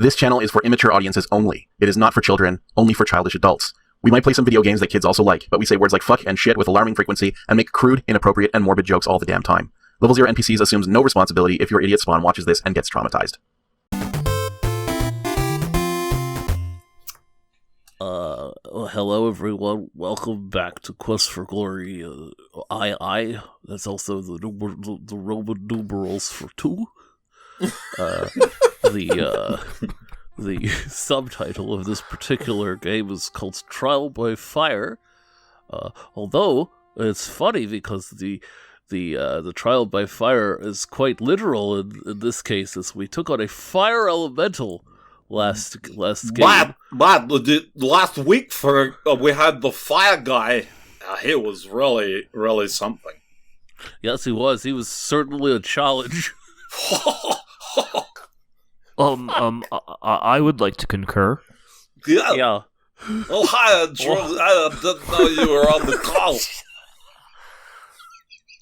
This channel is for immature audiences only. It is not for children, only for childish adults. We might play some video games that kids also like, but we say words like fuck and shit with alarming frequency and make crude, inappropriate, and morbid jokes all the damn time. Level 0 NPCs assumes no responsibility if your idiot spawn watches this and gets traumatized. Hello everyone, welcome back to Quest for Glory. That's also the Roman numerals for 2. The subtitle of this particular game is called Trial by Fire. Although it's funny because the Trial by Fire is quite literal in this case, as we took on a fire elemental last game. But last week we had the fire guy. He was really something. Yes, he was. He was certainly a challenge. I would like to concur. Yeah. Oh, hi, Charles. I didn't know you were on the call.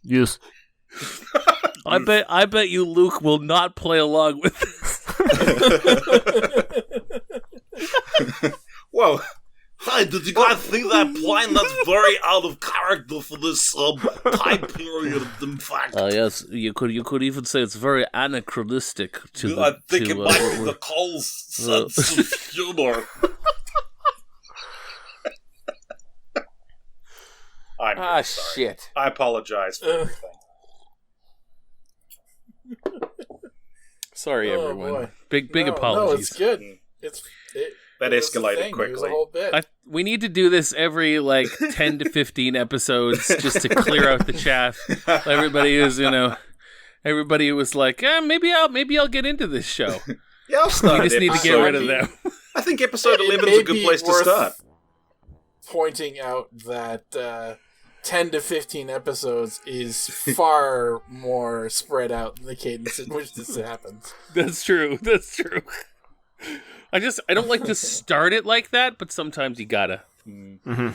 Yes. I bet you Luke will not play along with this. Whoa. Hi, did you guys see that plane? That's very out of character for this time period, in fact. Yes, you could even say it's very anachronistic to I think it might be the Cole's sense of humor. I'm sorry. Shit. I apologize for everything. Sorry, everyone. Boy. Big apologies. No, it's good. That escalated quickly. It was a whole bit. We need to do this every 10 to 15 episodes just to clear out the chaff. Everybody was like, maybe I'll get into this show. Yeah, I'll start. We just need to get rid of them. I think episode 11 is a good place to start. Pointing out that 10 to 15 episodes is far more spread out than the cadence in which this happens. That's true. I don't like to start it like that, but sometimes you gotta. Mm-hmm.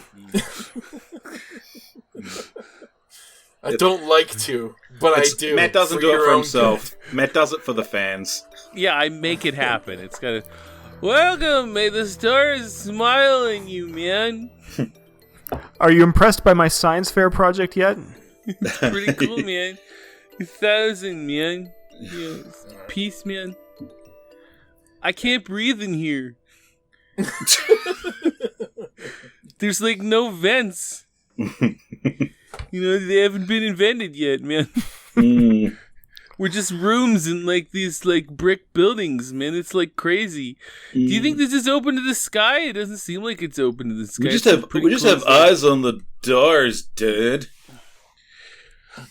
I don't like to, but I do. Matt doesn't do it for himself. Matt does it for the fans. Yeah, I make it happen. It's gotta. Welcome, may the stars smile on you, man. Are you impressed by my science fair project yet? Pretty cool, man. 1,000, man. Yeah, peace, man. I can't breathe in here. There's no vents. They haven't been invented yet, man. We're just rooms in these brick buildings, man. It's crazy. Do you think this is open to the sky? It doesn't seem like it's open to the sky. We just have eyes on the doors, dude.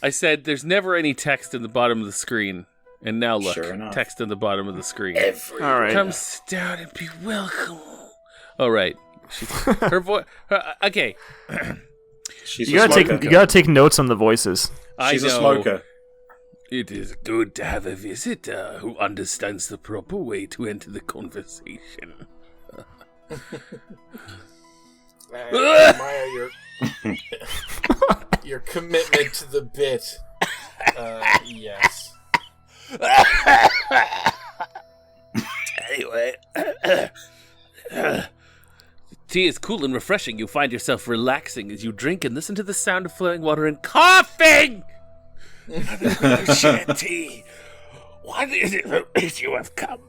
I said there's never any text in the bottom of the screen. And now look, Sure enough. text in the bottom of the screen. All right. Come sit down and be welcome. All right. Her voice. Okay. She's You gotta take notes on the voices. She's I know. a smoker. It is good to have a visitor who understands the proper way to enter the conversation. Maya, your commitment to the bit. Yes. Anyway, tea is cool and refreshing. You find yourself relaxing as you drink and listen to the sound of flowing water and coughing. Tea. What is it that you have come?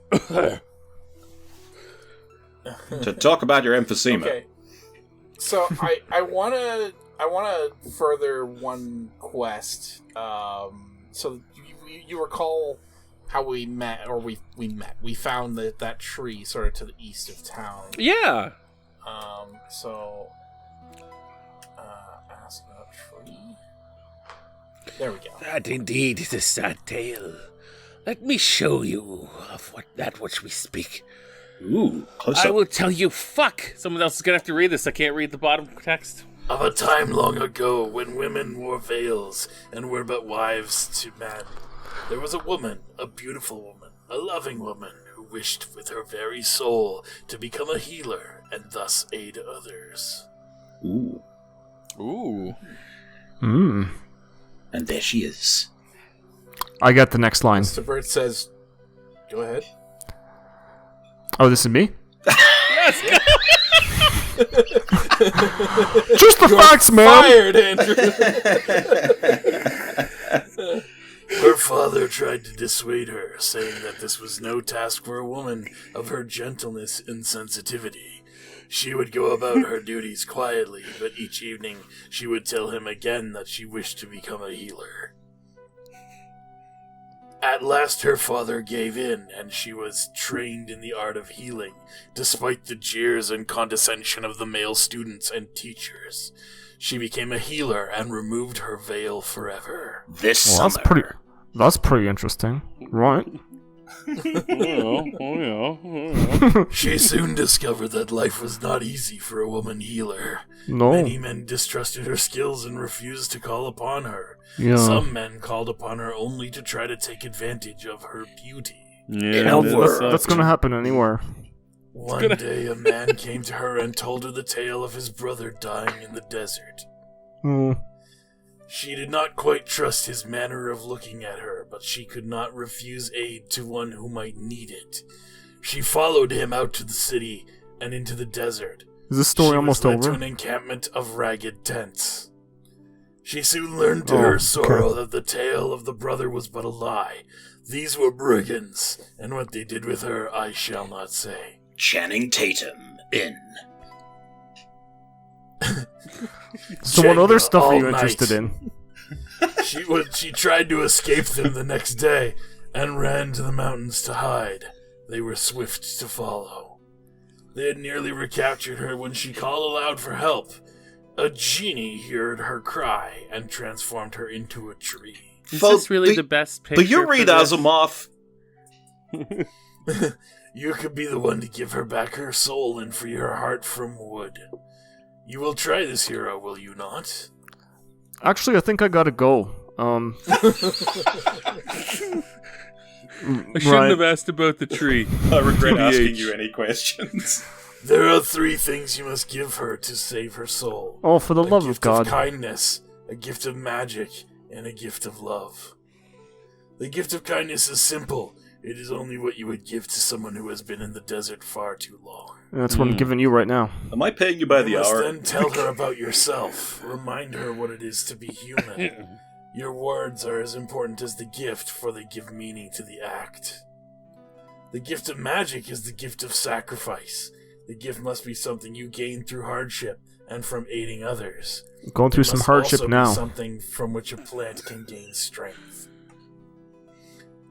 To talk about your emphysema. Okay. So I wanna further one quest. So you recall how we met, or we found that tree sort of to the east of town. Yeah. So ask about tree. There we go. That indeed is a sad tale. Let me show you of that which we speak. Ooh, close I up. will tell you. Fuck! Someone else is gonna have to read this. I can't read the bottom text. Of a time long ago, when women wore veils and were but wives to men, there was a woman, a beautiful woman, a loving woman, who wished with her very soul to become a healer and thus aid others. Ooh. Mm. And there she is. I got the next line. Mr. Bird says, go ahead. Oh, this is me? Yes. Just the facts, man! Fired, Andrew! Her father tried to dissuade her, saying that this was no task for a woman of her gentleness and sensitivity. She would go about her duties quietly, but each evening she would tell him again that she wished to become a healer. At last her father gave in, and she was trained in the art of healing, despite the jeers and condescension of the male students and teachers. She became a healer and removed her veil forever. This Well, summer. that's pretty interesting. Right. She soon discovered that life was not easy for a woman healer. No. Many men distrusted her skills and refused to call upon her. Yeah. Some men called upon her only to try to take advantage of her beauty. Yeah, That's gonna happen anywhere. One day a man came to her and told her the tale of his brother dying in the desert. Mm. She did not quite trust his manner of looking at her, but she could not refuse aid to one who might need it. She followed him out to the city and into the desert. Is this story almost She was led over? to an encampment of ragged tents. She soon learned to her sorrow that the tale of the brother was but a lie. These were brigands, and what they did with her I shall not say. Channing Tatum in. So what other stuff are all you night. interested in? She tried to escape them the next day and ran to the mountains to hide. They were swift to follow. They had nearly recaptured her when she called aloud for help. A genie heard her cry and transformed her into a tree. Is this really the best picture? Do you read for this? Asimov? You could be the one to give her back her soul and free her heart from wood. You will try this, hero, will you not? Actually, I think I gotta go. I shouldn't have asked about the tree. I regret TBH. asking you any questions. There are 3 things you must give her to save her soul. Oh, for the love of A gift God. of kindness, a gift of magic, and a gift of love. The gift of kindness is simple. It is only what you would give to someone who has been in the desert far too long. That's what I'm giving you right now. Am I paying you by the You must hour? then tell her about yourself. Remind her what it is to be human. Your words are as important as the gift, for they give meaning to the act. The gift of magic is the gift of sacrifice. The gift must be something you gain through hardship and from aiding others. Going through It some must hardship also be now. something from which a plant can gain strength.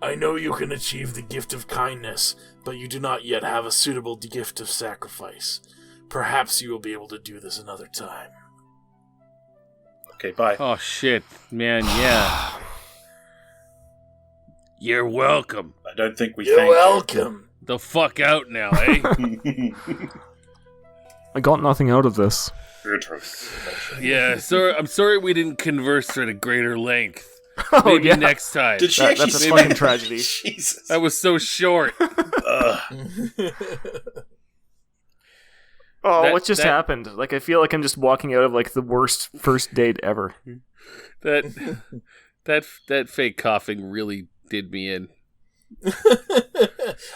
I know you can achieve the gift of kindness, but you do not yet have a suitable gift of sacrifice. Perhaps you will be able to do this another time. Okay, bye. Oh shit, man, yeah. You're welcome. I don't think we You're thank welcome. The fuck out now, eh? you. I got nothing out of this. Yeah, I'm sorry we didn't converse at a greater length. Oh, Maybe yeah. next time. Did she That- actually that's a say fucking that? tragedy. Jesus. That was so short. Ugh. Oh, That- what just that- happened? Like, I feel like I'm just walking out of, like, the worst first date ever. That fake coughing really did me in.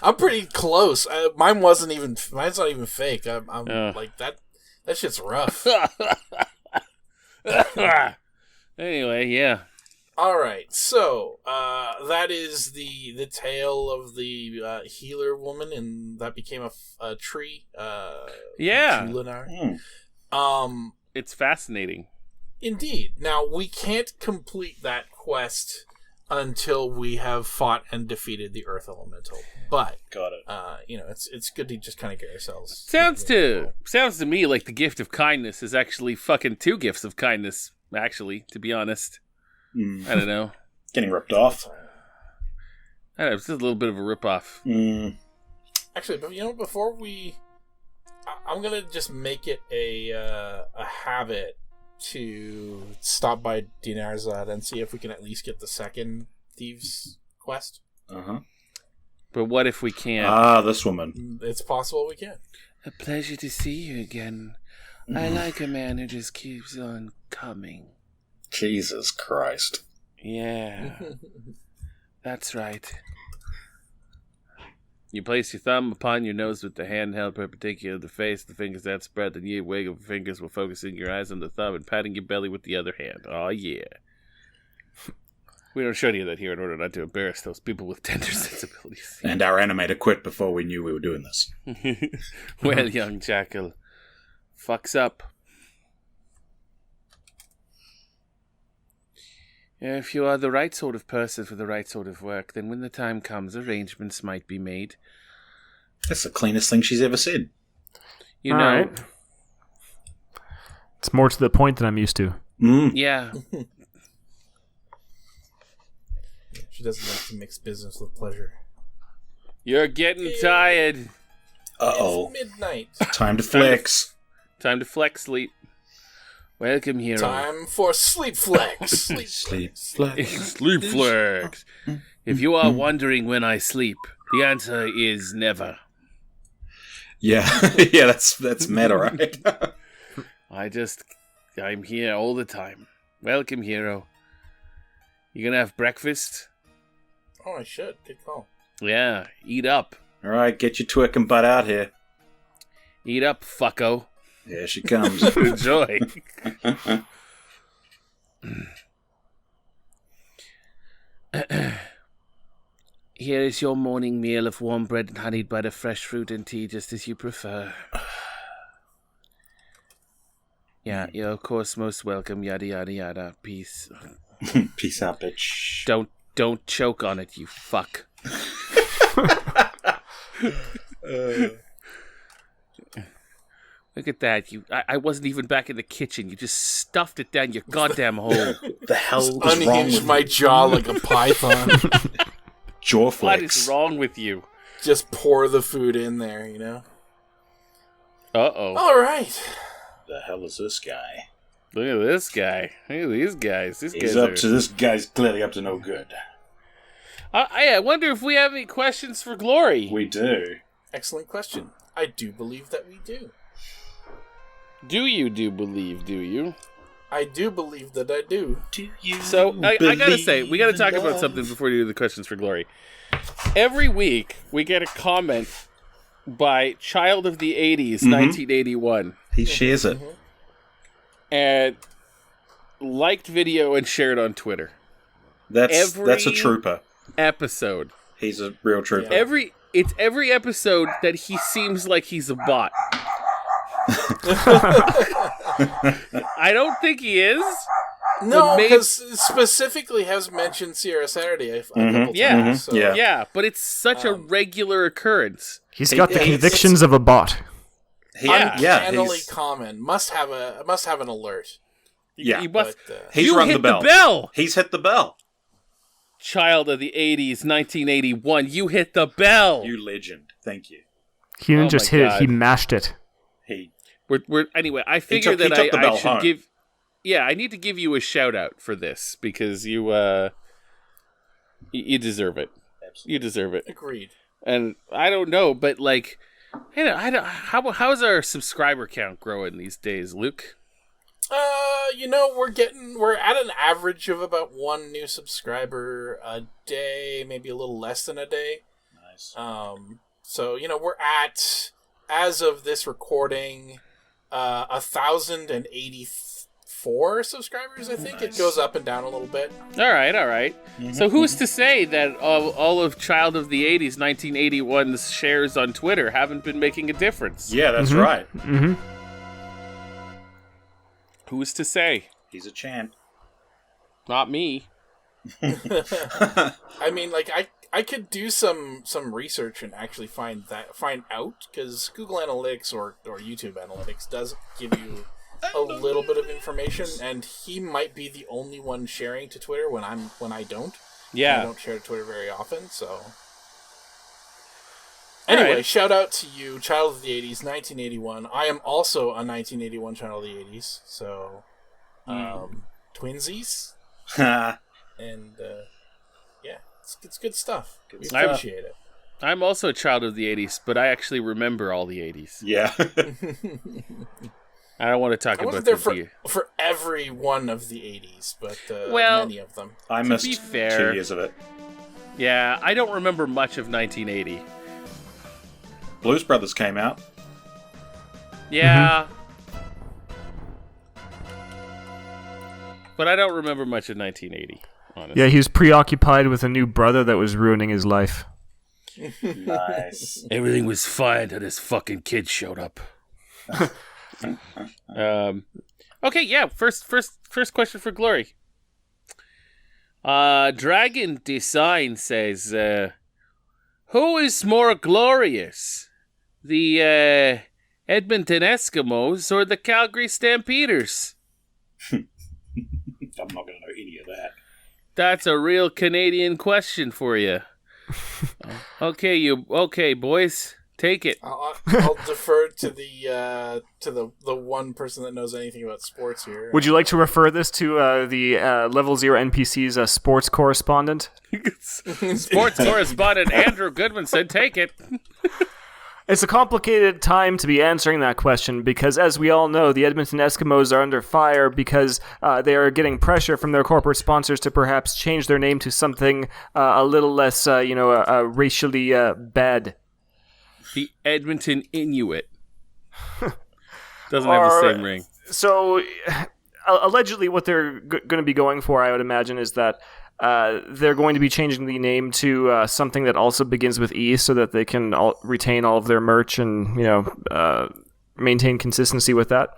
I'm pretty close. Mine's not even fake. I'm like that shit's rough. Anyway, yeah. All right, so that is the tale of the healer woman, and that became a tree. Yeah. Julinar. It's fascinating. Indeed. Now we can't complete that quest until we have fought and defeated the Earth Elemental. But Got it. it's good to just kind of get ourselves. Sounds to me like the gift of kindness is actually fucking 2 gifts of kindness, actually, to be honest. I don't know. Getting ripped off. I don't know, it's just a little bit of a ripoff. Actually, but before I'm gonna just make it a habit to stop by Dinarzad and see if we can at least get the second Thieves quest. Uh-huh. But what if we can't? Ah, this woman. It's possible we can. A pleasure to see you again. I like a man who just keeps on coming. Jesus Christ. Yeah, that's right. You place your thumb upon your nose with the hand held perpendicular to the face, the fingers outspread, then you wiggle your fingers while focusing your eyes on the thumb and patting your belly with the other hand. Oh, yeah. We don't show any of that here in order not to embarrass those people with tender sensibilities. And our animator quit before we knew we were doing this. Well, young jackal, fucks up. If you are the right sort of person for the right sort of work, then when the time comes, arrangements might be made. That's the cleanest thing she's ever said. You All know, right. It's more to the point than I'm used to. yeah. She doesn't like to mix business with pleasure. You're getting tired. Uh-oh. It's midnight. Time to flex. Time to flex sleep. Welcome, hero. Time for sleep flex. Sleep flex. Sleep flex. If you are wondering when I sleep, the answer is never. Yeah, yeah, that's meta, right? I'm here all the time. Welcome, hero. You gonna have breakfast? Oh, I should. Good call. Yeah, eat up. All right, get your twerking butt out here. Eat up, fucko. Here she comes. Enjoy. Here is your morning meal of warm bread and honeyed butter, fresh fruit and tea, just as you prefer. Yeah, you're of course most welcome, yada yada yada. Peace. Peace out, bitch. Don't choke on it, you fuck. Look at that. I wasn't even back in the kitchen. You just stuffed it down your goddamn hole. The hell is wrong Unhinged with my jaw like a python. jaw flex? What is wrong with you? Just pour the food in there, you know? Uh-oh. All right. The hell is this guy? Look at this guy. Look at these guys. This guy's clearly up to no good. I wonder if we have any questions for Glory. We do. Excellent question. I do believe that we do. Do you believe, do you? I do believe that I do. Do you? So, I gotta say, we gotta talk about something before we do the questions for Glory. Every week, we get a comment by Child of the 80s, 1981. He shares it. And liked video and shared on Twitter. That's a trooper. Episode. He's a real trooper. It's every episode that he seems like he's a bot. I don't think he is. No, because specifically has mentioned Sierra Saturday a couple times. So. Yeah, but it's such a regular occurrence. He's got the convictions of a bot. Uncannily common. Must have an alert. Yeah, He's rung hit the bell. The bell. He's hit the bell. Child of the 80s, 1981. You hit the bell. You legend. Thank you. He didn't just hit it; he mashed it. Anyway. I figure that I should give. Yeah, I need to give you a shout out for this because you deserve it. Absolutely. You deserve it. Agreed. And I don't know, but like, how's our subscriber count growing these days, Luke? We're at an average of about one new subscriber a day, maybe a little less than a day. Nice. So we're at, as of this recording, 1,084 subscribers. I think it goes up and down a little bit. All right. Mm-hmm. So who's to say that all of Child of the 80s, 1981's shares on Twitter haven't been making a difference? Yeah, that's right. Mm-hmm. Who's to say? He's a champ. Not me. I mean, like, I could do some research and actually find out, because Google Analytics or YouTube Analytics does give you a little bit of information, and he might be the only one sharing to Twitter when I don't. Yeah. I don't share to Twitter very often, so. Anyway, shout out to you, Child of the 80s, 1981. I am also a 1981 Child of the 80s, so twinsies. And it's good stuff. We appreciate it. I'm also a child of the 80s, but I actually remember all the 80s. Yeah. I don't want to talk I about wasn't there for every one of the 80s, but many of them. I missed be fair, 2 years of it. Yeah, I don't remember much of 1980. Blues Brothers came out. Yeah. But I don't remember much of 1980, honestly. Yeah, he was preoccupied with a new brother that was ruining his life. Nice. Everything was fine until this fucking kid showed up. Okay, yeah. First question for Glory. Dragon Design says, who is more glorious, the Edmonton Eskimos or the Calgary Stampeders? I'm not going to know any of that. That's a real Canadian question for you. Okay, boys, take it. I'll defer to the one person that knows anything about sports here. Would you like to refer this to the Level 0 NPC's sports correspondent? Sports correspondent Andrew Goodman said, "Take it." It's a complicated time to be answering that question because, as we all know, the Edmonton Eskimos are under fire because they are getting pressure from their corporate sponsors to perhaps change their name to something a little less, racially bad. The Edmonton Inuit doesn't have the same ring. So, allegedly, what they're going to be going for, I would imagine, is that they're going to be changing the name to something that also begins with E, so that they can retain all of their merch and maintain consistency with that.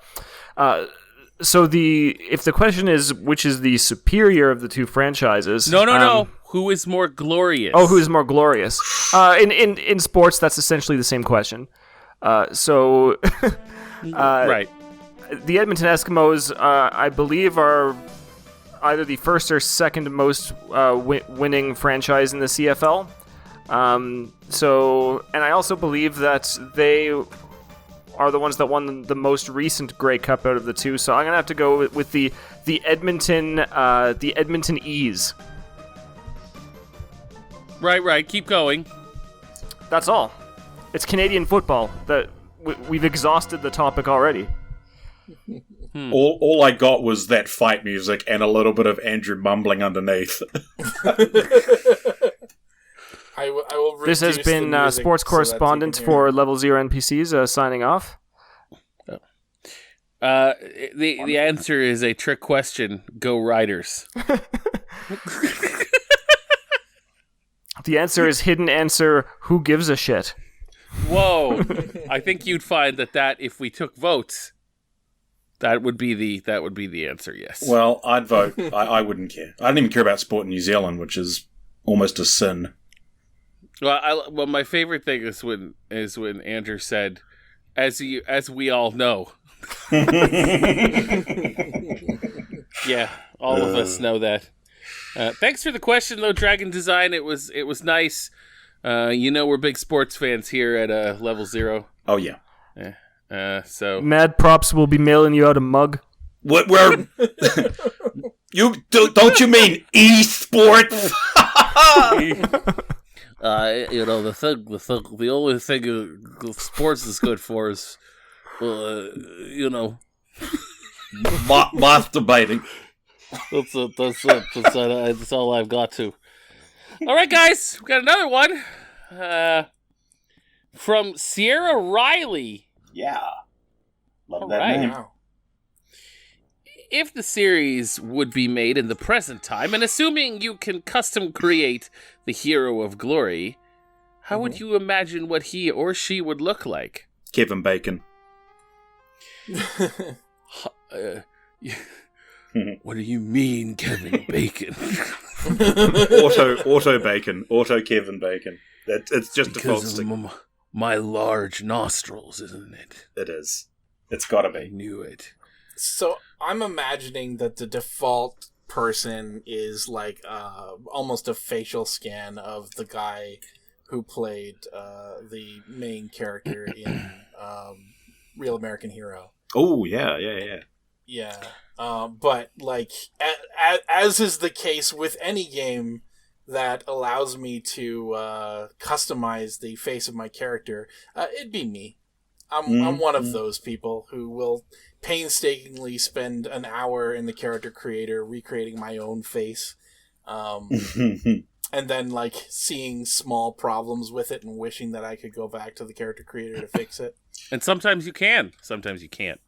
So if the question is which is the superior of the two franchises, no, who is more glorious? Oh, who is more glorious? In sports, that's essentially the same question. Right. The Edmonton Eskimos, I believe, are either the first or second most winning franchise in the CFL. And I also believe that they are the ones that won the most recent Grey Cup out of the two. So I'm gonna have to go with the Edmonton E's. Right. Keep going. That's all. It's Canadian football. We've exhausted the topic already. All I got was that fight music and a little bit of Andrew mumbling underneath. I will this has been sports correspondent for Level 0 NPCs signing off. The answer is a trick question. Go Riders. The answer is hidden answer. Who gives a shit? Whoa! I think you'd find that if we took votes, that would be the answer. Yes. Well, I'd vote. I wouldn't care. I don't even care about sport in New Zealand, which is almost a sin. Well, my favorite thing is when Andrew said, "As we all know." Yeah, all of us know that. Thanks for the question, though, Dragon Design. It was nice. We're big sports fans here at Level 0. Oh yeah. So Mad Props will be mailing you out a mug. What? Where? Don't you mean esports? the only thing sports is good for is, masturbating. That's it. That's all I've got to. All right, guys, we got another one from Sierra Riley. Yeah, love All that right. name. Wow. If the series would be made in the present time, and assuming you can custom create the hero of glory, how would you imagine what he or she would look like? Kevin Bacon. What do you mean, Kevin Bacon? Auto Bacon. Auto Kevin Bacon. It's just default Because stick. of my large nostrils, isn't it? It is. It's gotta I be. knew it. So I'm imagining that the default person is like almost a facial scan of the guy who played the main character in Real American Hero. Oh yeah. Yeah. But like as is the case with any game that allows me to customize the face of my character, it'd be me. I'm one of those people who will painstakingly spend an hour in the character creator recreating my own face. and then like seeing small problems with it and wishing that I could go back to the character creator to fix it. And sometimes you can. Sometimes you can't.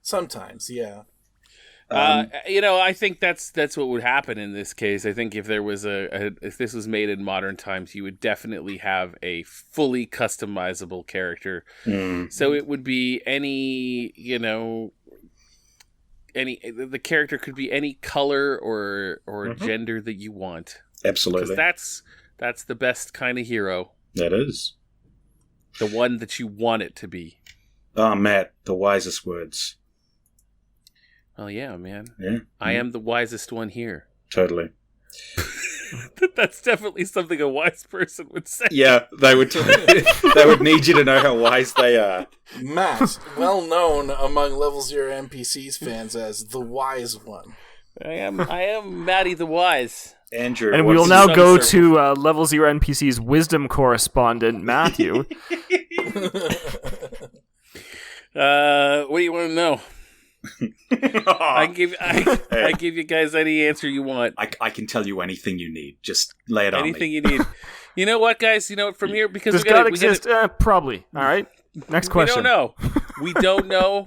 Sometimes, yeah. I think that's what would happen in this case. I think if there was if this was made in modern times, you would definitely have a fully customizable character. So it would be the character could be any color or gender that you want. Absolutely. Because that's the best kind of hero. That is. The one that you want it to be. Oh, Matt, the wisest words. Oh, yeah, man. Yeah. I am the wisest one here. Totally. That's definitely something a wise person would say. Yeah, they would need you to know how wise they are. Matt, well known among Level 0 NPCs fans as the wise one. I am Matty the Wise. Andrew, and we will now go to Level 0 NPC's wisdom correspondent, Matthew. What do you want to know? I give you guys any answer you want. I can tell you anything you need. Just lay it on me. Anything you need. You know what, guys? You know what? From here, because does God exist? Probably. All right. Next question. We don't know. We don't know.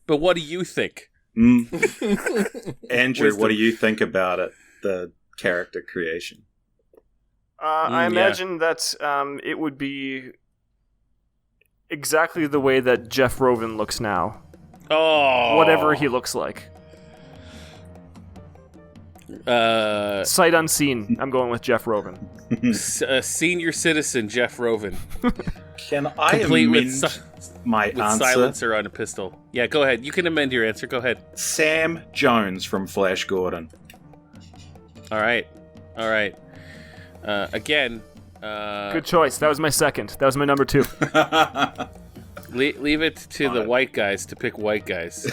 But what do you think? Andrew, what do you think about it? The character creation. I imagine that it would be exactly the way that Jeff Roven looks now. Oh, whatever he looks like. Sight unseen. I'm going with Jeff Roven. Senior citizen Jeff Roven. Can I amend my answer? Silencer on a pistol. Yeah, go ahead. You can amend your answer. Go ahead. Sam Jones from Flash Gordon. All right. Again. Good choice. That was my second. That was my number 2. Leave it to the white guys to pick white guys.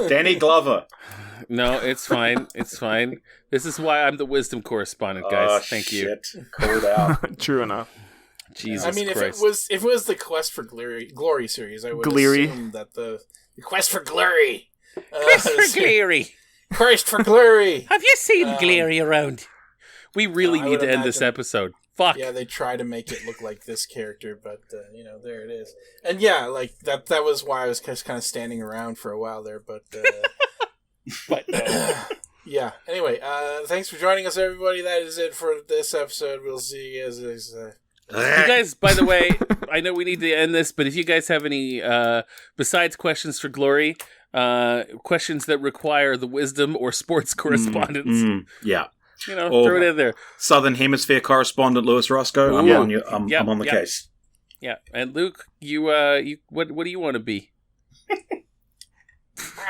Danny Glover. No, it's fine. It's fine. This is why I'm the wisdom correspondent, guys. Thank you. Called out. True enough. Jesus I mean, Christ. if it was the Quest for Glory series, I would assume that the Quest for Glory. Quest for Glory. Quest for Glory. Have you seen Glory around? We really need to end this episode. Fuck. Yeah, they try to make it look like this character, but there it is. And yeah, like that was why I was just kind of standing around for a while there, but yeah. Anyway, thanks for joining us, everybody. That is it for this episode. We'll see you guys. You guys, by the way, I know we need to end this, but if you guys have any, besides questions for Glory, questions that require the wisdom or sports correspondence, yeah. Throw it in there. Southern Hemisphere correspondent Lewis Roscoe. I'm on you. I'm on the case. Yeah, and Luke, you what do you want to be? I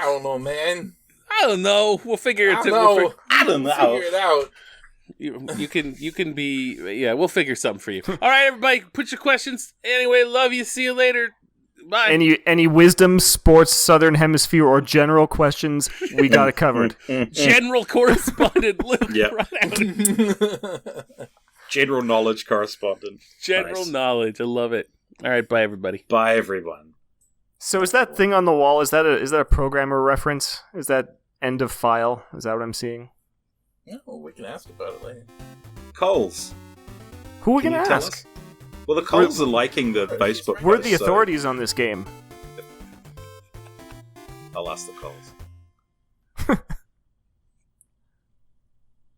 don't know, man. I don't know. We'll figure it out. I don't know. Figure it out. You can be. Yeah, we'll figure something for you. All right, everybody, put your questions. Anyway, love you. See you later. Bye. Any wisdom, sports, Southern Hemisphere, or general questions, we got it covered. General correspondent Luke. Yep. General knowledge correspondent. General knowledge. I love it. All right, bye everybody. Bye everyone. So is that thing on the wall? Is that a programmer reference? Is that end of file? Is that what I'm seeing? Yeah, well, we can ask about it later. Coles. Who are we Can gonna you tell ask? us? Well, the Coles are liking the Facebook. We're post, the so authorities on this game. I'll ask the Coles.